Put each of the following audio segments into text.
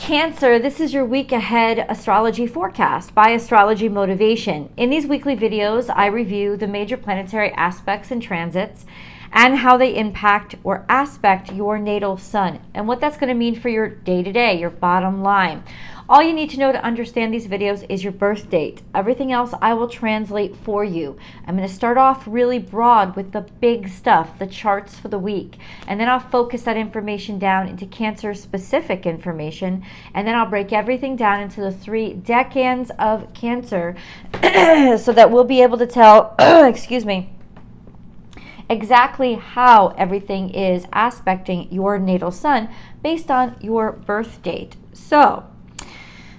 Cancer, this is your week ahead astrology forecast by Astrology Motivation. In these weekly videos, I review the major planetary aspects and transits and how they impact or aspect your natal sun and what that's going to mean for your day-to-day, your bottom line. All you need to know to understand these videos is your birth date. Everything else I will translate for you. I'm going to start off really broad with the big stuff, the charts for the week, and then I'll focus that information down into Cancer-specific information, and then I'll break everything down into the 3 decans of Cancer so that we'll be able to tell, excuse me, exactly how everything is aspecting your natal sun based on your birth date. So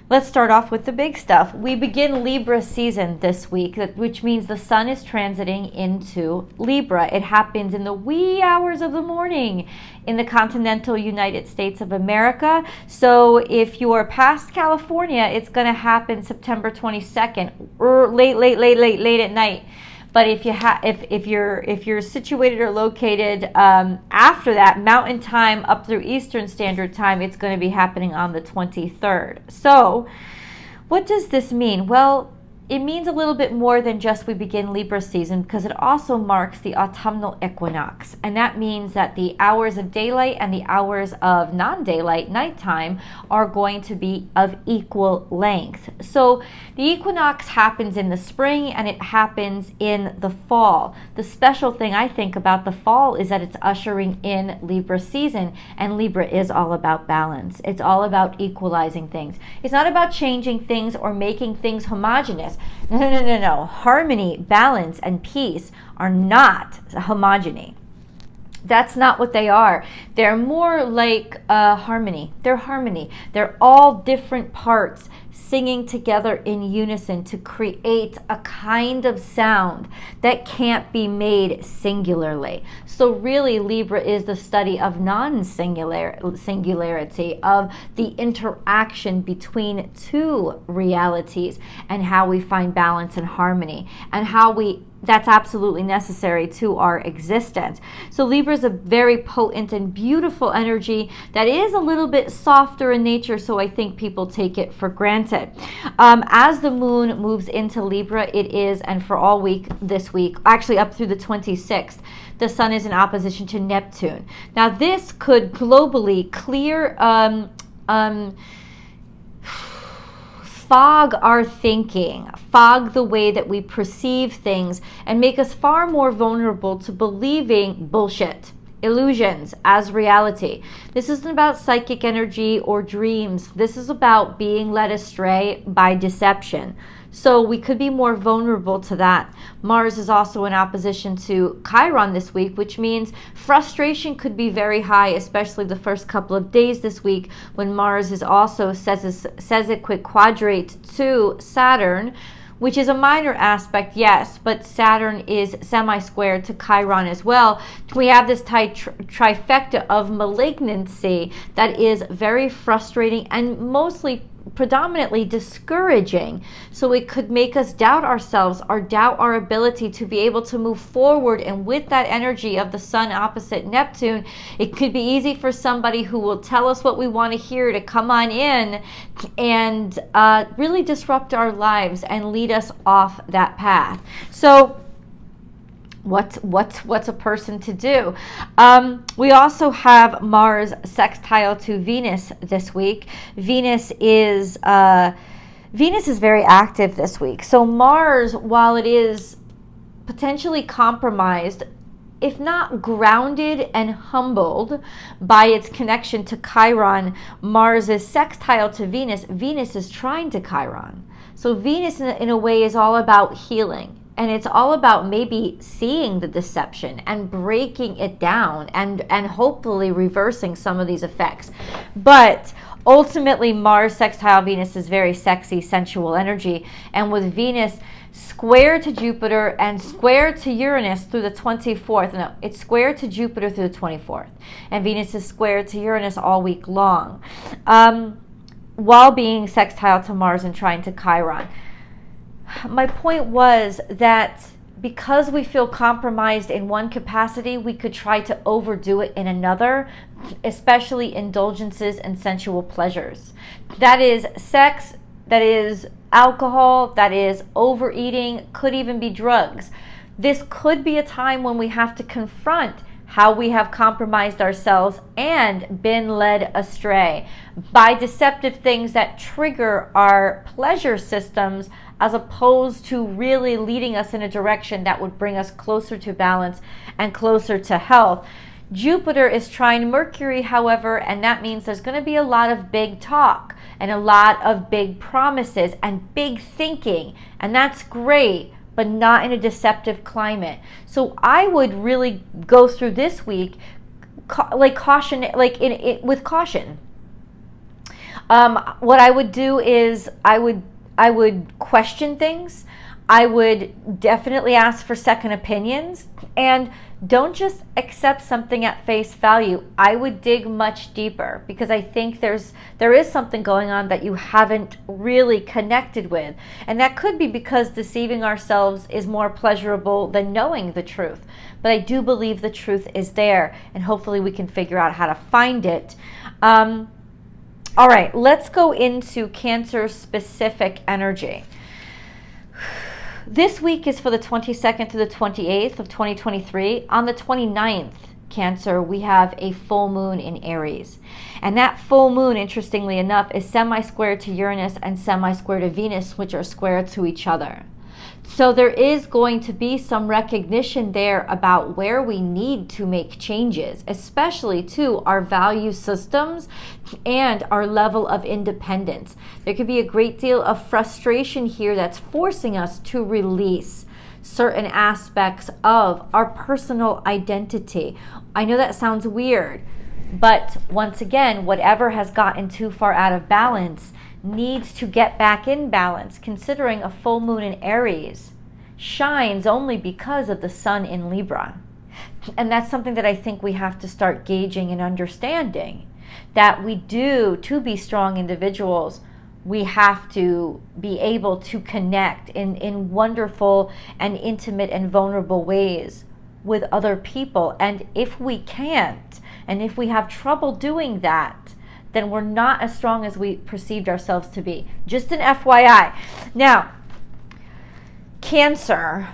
let's start off with the big stuff. We begin Libra season this week, which means the sun is transiting into Libra. It happens in the wee hours of the morning in the continental United States of America. So if you are past California, it's going to happen September 22nd, or late at night. But if you're situated or located after that, Mountain Time up through Eastern Standard Time, it's going to be happening on the 23rd. So what does this mean? Well, it means a little bit more than just we begin Libra season, because it also marks the autumnal equinox. And that means that the hours of daylight and the hours of non-daylight nighttime are going to be of equal length. So the equinox happens in the spring and it happens in the fall. The special thing I think about the fall is that it's ushering in Libra season, and Libra is all about balance. It's all about equalizing things. It's not about changing things or making things homogeneous. No. Harmony, balance, and peace are not homogeny. That's not what they are. They're more like harmony. They're harmony. They're all different parts singing together in unison to create a kind of sound that can't be made singularly. So really, Libra is the study of non-singularity, of the interaction between two realities, and how we find balance and harmony, and how that's absolutely necessary to our existence. So Libra is a very potent and beautiful energy that is a little bit softer in nature, so I think people take it for granted. As the moon moves into Libra, it is, and for all week this week, actually up through the 26th, the sun is in opposition to Neptune. Now this could globally clear fog our thinking, fog the way that we perceive things, and make us far more vulnerable to believing bullshit, illusions as reality. This isn't about psychic energy or dreams. This is about being led astray by deception. So we could be more vulnerable to that. Mars is also in opposition to Chiron this week, which means frustration could be very high, especially the first couple of days this week, when Mars is also sesquiquadrate quadrate to Saturn, which is a minor aspect, yes, but Saturn is semi-squared to Chiron as well. We have this trifecta of malignancy that is very frustrating and predominantly discouraging. So it could make us doubt ourselves or doubt our ability to be able to move forward. And with that energy of the sun opposite Neptune, it could be easy for somebody who will tell us what we want to hear to come on in and really disrupt our lives and lead us off that path. So what's a person to do? We also have Mars sextile to Venus this week. Venus is very active this week. So Mars, while it is potentially compromised, if not grounded and humbled by its connection to Chiron, Mars is sextile to Venus. Venus is trying to Chiron. So Venus in a way is all about healing. And it's all about maybe seeing the deception and breaking it down and hopefully reversing some of these effects. But ultimately, Mars sextile Venus is very sexy, sensual energy. And with Venus square to Jupiter and square to Uranus through the 24th. No, it's square to Jupiter through the 24th. And Venus is square to Uranus all week long, while being sextile to Mars and trying to Chiron. My point was that because we feel compromised in one capacity, we could try to overdo it in another, especially indulgences and sensual pleasures. That is sex, that is alcohol, that is overeating, could even be drugs. This could be a time when we have to confront how we have compromised ourselves and been led astray by deceptive things that trigger our pleasure systems, as opposed to really leading us in a direction that would bring us closer to balance and closer to health. Jupiter is trine Mercury, however, and that means there's going to be a lot of big talk and a lot of big promises and big thinking, and that's great, but not in a deceptive climate. So I would really go through this week with caution. What I would do is I would question things. I would definitely ask for second opinions, and don't just accept something at face value. I would dig much deeper, because I think there is something going on that you haven't really connected with, and that could be because deceiving ourselves is more pleasurable than knowing the truth. But I do believe the truth is there, and hopefully we can figure out how to find it. All right, let's go into Cancer specific energy. This week is for the 22nd to the 28th of 2023. On the 29th, Cancer, we have a full moon in Aries. And that full moon, interestingly enough, is semi-square to Uranus and semi-square to Venus, which are square to each other. So there is going to be some recognition there about where we need to make changes, especially to our value systems and our level of independence. There could be a great deal of frustration here that's forcing us to release certain aspects of our personal identity. I know that sounds weird, but once again, whatever has gotten too far out of balance needs to get back in balance, considering a full moon in Aries shines only because of the sun in Libra. And that's something that I think we have to start gauging and understanding, that we do, to be strong individuals, we have to be able to connect in wonderful and intimate and vulnerable ways with other people. And if we can't, and if we have trouble doing that, then we're not as strong as we perceived ourselves to be. Just an FYI. Now, Cancer,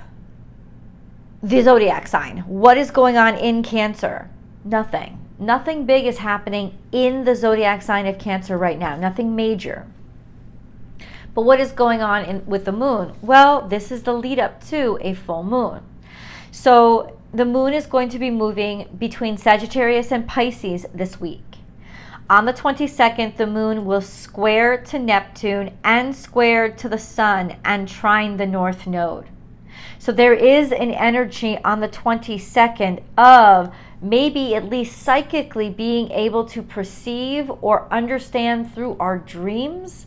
the zodiac sign. What is going on in Cancer? Nothing. Nothing big is happening in the zodiac sign of Cancer right now. Nothing major. But what is going on with the moon? Well, this is the lead up to a full moon. So the moon is going to be moving between Sagittarius and Pisces this week. On the 22nd, the moon will square to Neptune and square to the sun and trine the north node. So there is an energy on the 22nd of maybe at least psychically being able to perceive or understand through our dreams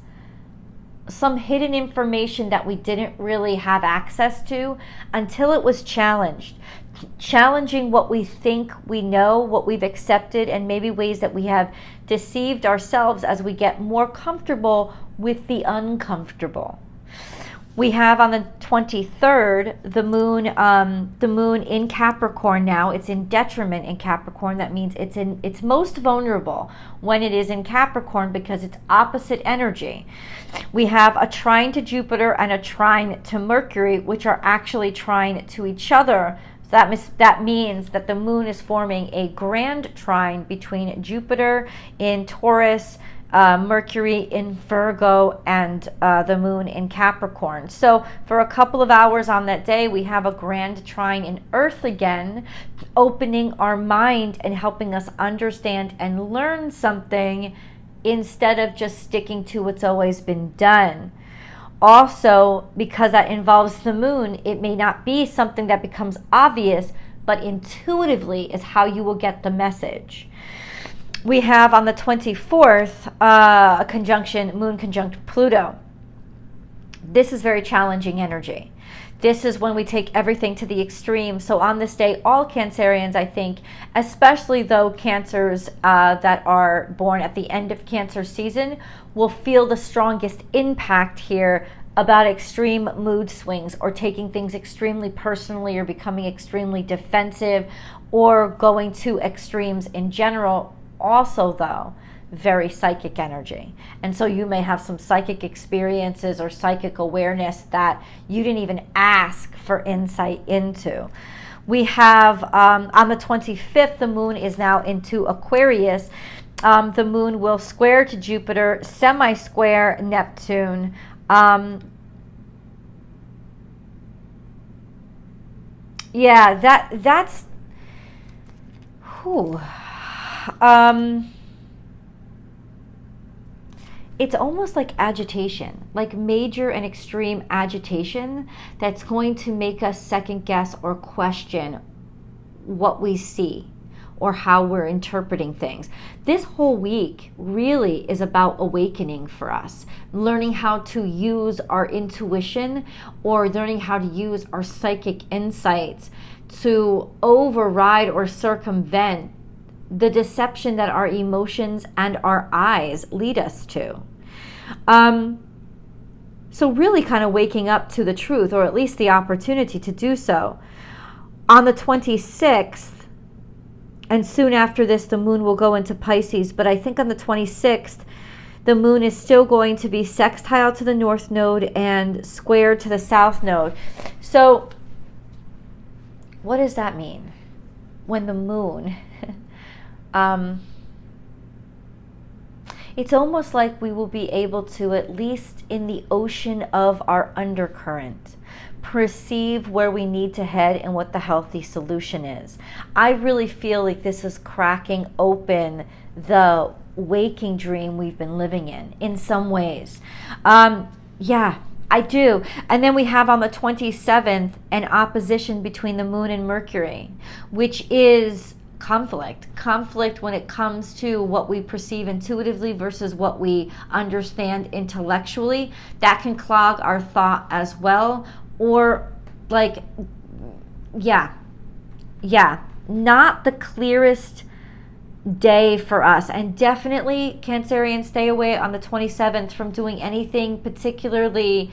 some hidden information that we didn't really have access to until it was challenged. Challenging what we think we know, what we've accepted, and maybe ways that we have deceived ourselves as we get more comfortable with the uncomfortable. We have on the 23rd the moon in Capricorn now. It's in detriment in Capricorn. That means it's most vulnerable when it is in Capricorn because it's opposite energy. We have a trine to Jupiter and a trine to Mercury, which are actually trine to each other. So that means that the moon is forming a grand trine between Jupiter in Taurus, Mercury in Virgo, and the moon in Capricorn. So for a couple of hours on that day, we have a grand trine in Earth again, opening our mind and helping us understand and learn something instead of just sticking to what's always been done. Also, because that involves the moon, it may not be something that becomes obvious, but intuitively is how you will get the message. We have on the 24th a conjunction, moon conjunct Pluto. This is very challenging energy. This is when we take everything to the extreme. So on this day, all Cancerians, I think, especially though Cancers that are born at the end of Cancer season, will feel the strongest impact here about extreme mood swings or taking things extremely personally or becoming extremely defensive or going to extremes in general. Also, though, very psychic energy. And so you may have some psychic experiences or psychic awareness that you didn't even ask for insight into. We have on the 25th, the moon is now into Aquarius. The moon will square to Jupiter, semi-square Neptune. That's whew. It's almost like agitation, like major and extreme agitation that's going to make us second guess or question what we see or how we're interpreting things. This whole week really is about awakening for us, learning how to use our intuition or learning how to use our psychic insights to override or circumvent the deception that our emotions and our eyes lead us to. So really kind of waking up to the truth, or at least the opportunity to do so. On the 26th, and soon after this, the moon will go into Pisces, but I think on the 26th, the moon is still going to be sextile to the north node and square to the south node. So what does that mean? When the moon... it's almost like we will be able to, at least in the ocean of our undercurrent, perceive where we need to head and what the healthy solution is. I really feel like this is cracking open the waking dream we've been living in some ways. Yeah, I do. And then we have on the 27th an opposition between the moon and Mercury, which is conflict when it comes to what we perceive intuitively versus what we understand intellectually. That can clog our thought as well, or like not the clearest day for us. And definitely, Cancerians, stay away on the 27th from doing anything particularly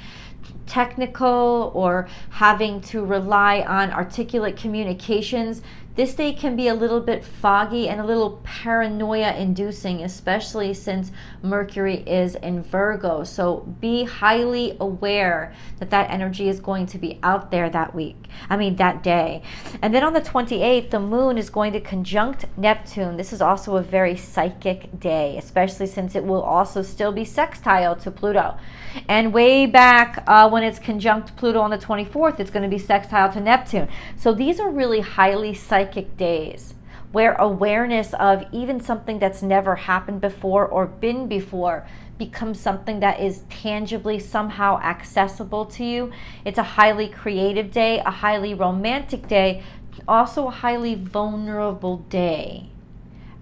technical or having to rely on articulate communications. This day can be a little bit foggy and a little paranoia inducing, especially since Mercury is in Virgo. So be highly aware that that energy is going to be out there that day. And then on the 28th, the moon is going to conjunct Neptune. This is also a very psychic day, especially since it will also still be sextile to Pluto. And way back when it's conjunct Pluto on the 24th, it's going to be sextile to Neptune. So these are really highly psychic days where awareness of even something that's never happened before or been before becomes something that is tangibly somehow accessible to you. It's a highly creative day, a highly romantic day, also a highly vulnerable day.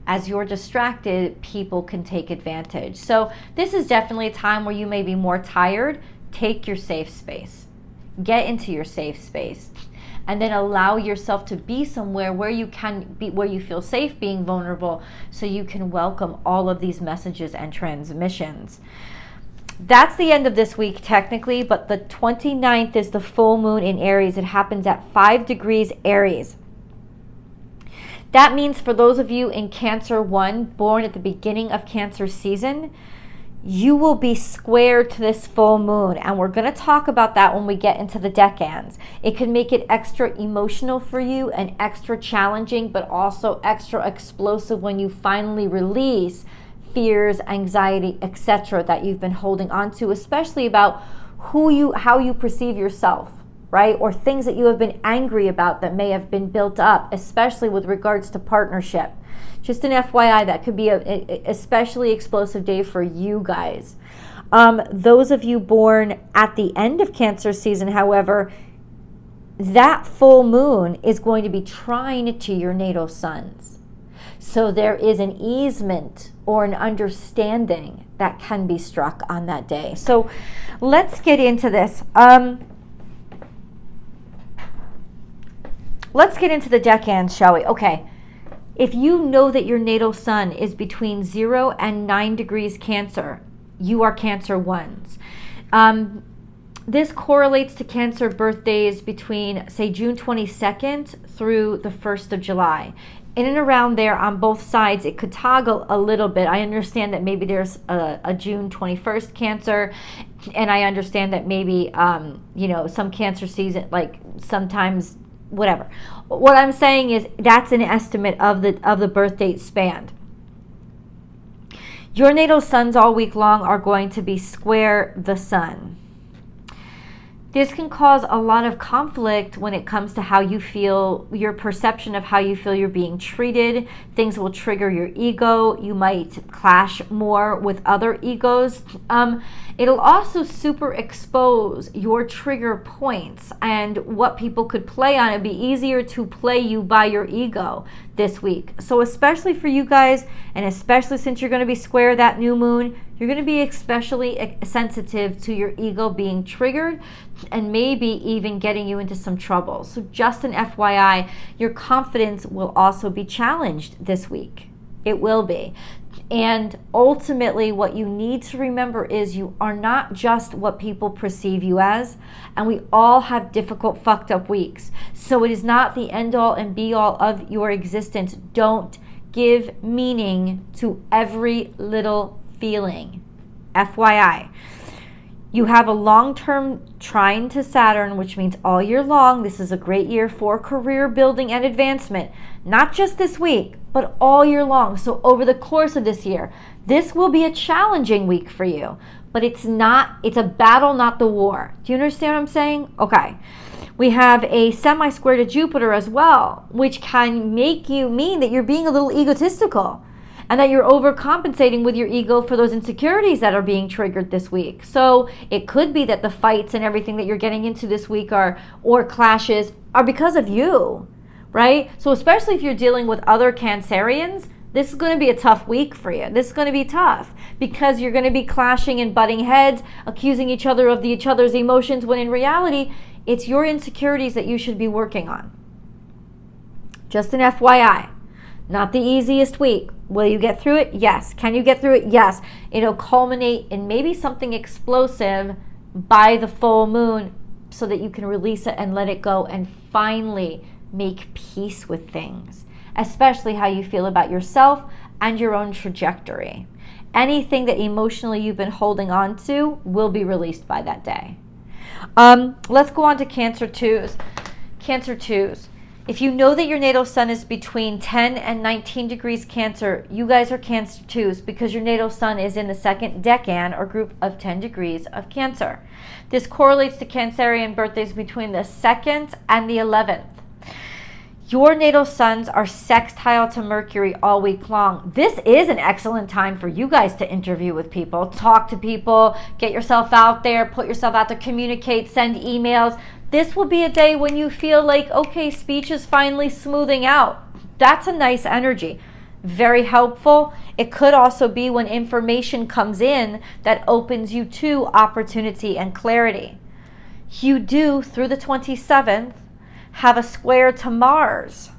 As you're distracted, people can take advantage. So this is definitely a time where you may be more tired. Take your safe space. Get into your safe space. And then allow yourself to be somewhere where you can be, where you feel safe being vulnerable, so you can welcome all of these messages and transmissions. That's the end of this week technically, but the 29th is the full moon in Aries. It happens at 5 degrees Aries. That means for those of you in Cancer 1, born at the beginning of Cancer season, you will be square to this full moon. And we're going to talk about that when we get into the decans. It can make it extra emotional for you and extra challenging, but also extra explosive when you finally release fears, anxiety, etc. that you've been holding on to, especially about how you perceive yourself. Right? Or things that you have been angry about that may have been built up, especially with regards to partnership. Just an FYI, that could be a especially explosive day for you guys. Those of you born at the end of Cancer season, however, that full moon is going to be trine to your natal suns. So there is an easement or an understanding that can be struck on that day. So let's get into this. Let's get into the decans, shall we? Okay. If you know that your natal sun is between 0 and 9 degrees Cancer, you are Cancer 1s. This correlates to Cancer birthdays between, say, June 22nd through the 1st of July. In and around there on both sides, it could toggle a little bit. I understand that maybe there's a June 21st Cancer, and I understand that maybe, some Cancer season, like sometimes, whatever. What I'm saying is that's an estimate of the birth date span. Your natal suns all week long are going to be square the sun. This can cause a lot of conflict when it comes to how you feel, your perception of how you feel you're being treated. Things will trigger your ego. You might clash more with other egos. It'll also super expose your trigger points and what people could play on. It'd be easier to play you by your ego this week. So especially for you guys, and especially since you're going to be square that new moon, you're going to be especially sensitive to your ego being triggered and maybe even getting you into some trouble. So just an FYI, your confidence will also be challenged this week. It will be. And ultimately, what you need to remember is you are not just what people perceive you as, and we all have difficult, fucked up weeks. So it is not the end all and be all of your existence. Don't give meaning to every little feeling. FYI. You have a long-term trine to Saturn, which means all year long, this is a great year for career building and advancement. Not just this week, but all year long. So over the course of this year, this will be a challenging week for you. But it's a battle, not the war. Do you understand what I'm saying? Okay. We have a semi-square to Jupiter as well, which can make you mean that you're being a little egotistical, and that you're overcompensating with your ego for those insecurities that are being triggered this week. So it could be that the fights and everything that you're getting into this week or clashes are because of you, right? So especially if you're dealing with other Cancerians, this is going to be a tough week for you. This is going to be tough because you're going to be clashing and butting heads, accusing each other of each other's emotions, when in reality, it's your insecurities that you should be working on. Just an FYI. Not the easiest week. Will you get through it? Yes. Can you get through it? Yes. It'll culminate in maybe something explosive by the full moon so that you can release it and let it go and finally make peace with things, especially how you feel about yourself and your own trajectory. Anything that emotionally you've been holding on to will be released by that day. Let's go on to Cancer 2s. Cancer 2s. If you know that your natal sun is between 10 and 19 degrees Cancer, you guys are Cancer 2s because your natal sun is in the second decan or group of 10 degrees of Cancer. This correlates to Cancerian birthdays between the 2nd and the 11th. Your natal suns are sextile to Mercury all week long. This is an excellent time for you guys to interview with people, talk to people, get yourself out there, put yourself out there, communicate, send emails. This will be a day when you feel like, okay, speech is finally smoothing out. That's a nice energy. Very helpful. It could also be when information comes in that opens you to opportunity and clarity. You do, through the 27th, have a square to Mars,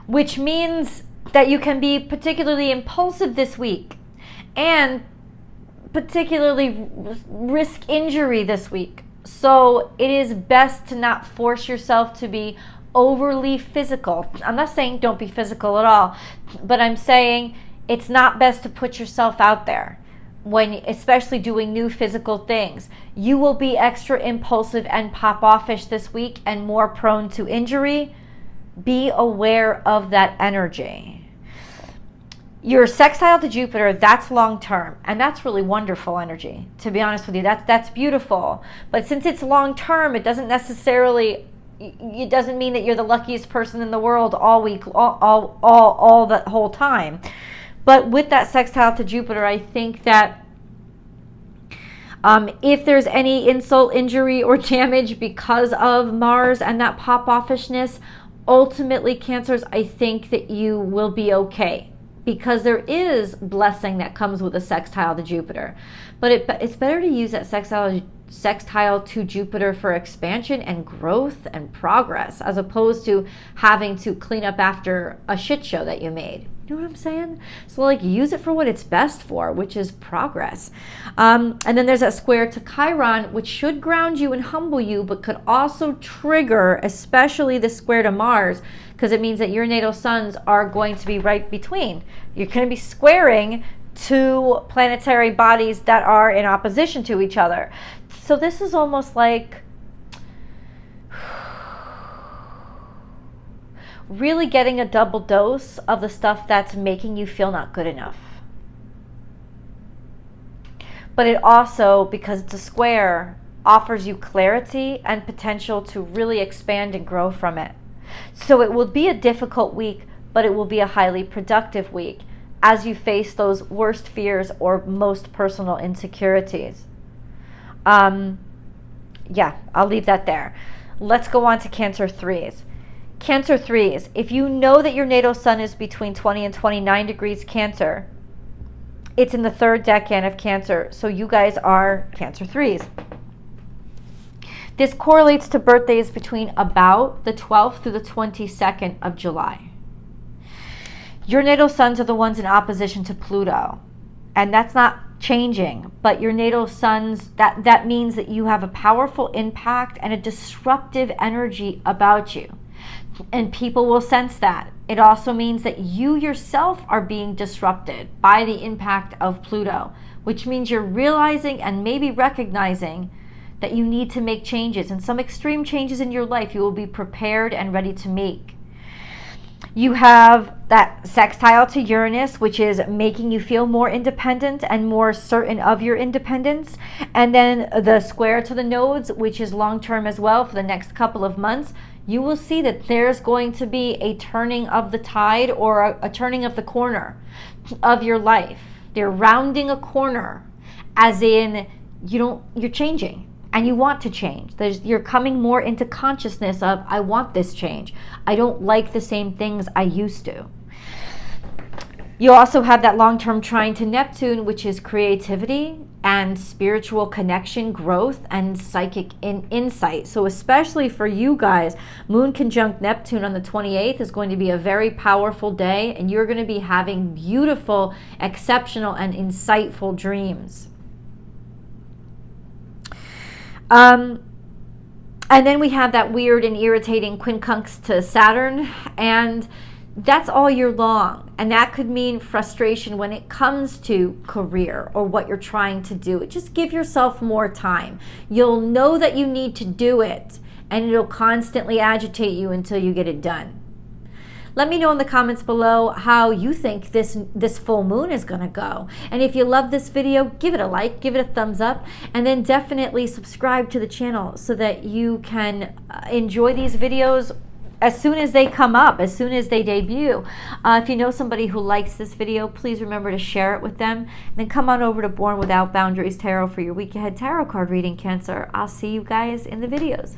which means that you can be particularly impulsive this week and particularly risk injury this week. So it is best to not force yourself to be overly physical. I'm not saying don't be physical at all, but I'm saying it's not best to put yourself out there when, especially doing new physical things. You will be extra impulsive and pop-offish this week and more prone to injury. Be aware of that energy. Your sextile to Jupiter, that's long term, and that's really wonderful energy, to be honest with you. That's beautiful. But since it's long term, it doesn't mean that you're the luckiest person in the world all week, all the whole time. But with that sextile to Jupiter, I think that if there's any insult, injury, or damage because of Mars and that pop-offishness, ultimately, Cancers, I think that you will be okay, because there is blessing that comes with a sextile to Jupiter. But it's better to use that sextile sextile to Jupiter for expansion and growth and progress, as opposed to having to clean up after a shit show that you made. You know what I'm saying? So like, use it for what it's best for, which is progress. And then there's a square to Chiron, which should ground you and humble you, but could also trigger, especially the square to Mars, because it means that your natal suns are going to be right between. You're going to be squaring two planetary bodies that are in opposition to each other. So this is almost like really getting a double dose of the stuff that's making you feel not good enough. But it also, because it's a square, offers you clarity and potential to really expand and grow from it. So it will be a difficult week, but it will be a highly productive week as you face those worst fears or most personal insecurities. Yeah, I'll leave that there. Let's go on to Cancer 3s. Cancer 3s, if you know that your natal sun is between 20 and 29 degrees Cancer, it's in the third decan of Cancer, so you guys are Cancer 3s. This correlates to birthdays between about the 12th through the 22nd of July. Your natal suns are the ones in opposition to Pluto, and that's not changing, but your natal suns, that means that you have a powerful impact and a disruptive energy about you. And people will sense that. It also means that you yourself are being disrupted by the impact of Pluto, which means you're realizing and maybe recognizing that you need to make changes, and some extreme changes in your life you will be prepared and ready to make. You have that sextile to Uranus, which is making you feel more independent and more certain of your independence. And then the square to the nodes, which is long-term as well for the next couple of months. You will see that there's going to be a turning of the tide, or a turning of the corner of your life. They're rounding a corner, as in you're changing. And you want to change. You're coming more into consciousness of, I want this change. I don't like the same things I used to. You also have that long-term trine to Neptune, which is creativity and spiritual connection, growth, and psychic insight. So especially for you guys, Moon conjunct Neptune on the 28th is going to be a very powerful day, and you're going to be having beautiful, exceptional, and insightful dreams. And then we have that weird and irritating quincunx to Saturn, and that's all year long. And that could mean frustration when it comes to career or what you're trying to do. Just give yourself more time. You'll know that you need to do it, and it'll constantly agitate you until you get it done. Let me know in the comments below how you think this full moon is going to go. And if you love this video, give it a like, give it a thumbs up, and then definitely subscribe to the channel so that you can enjoy these videos as soon as they come up, as soon as they debut. If you know somebody who likes this video, please remember to share it with them. And then come on over to Born Without Boundaries Tarot for your week ahead tarot card reading, Cancer. I'll see you guys in the videos.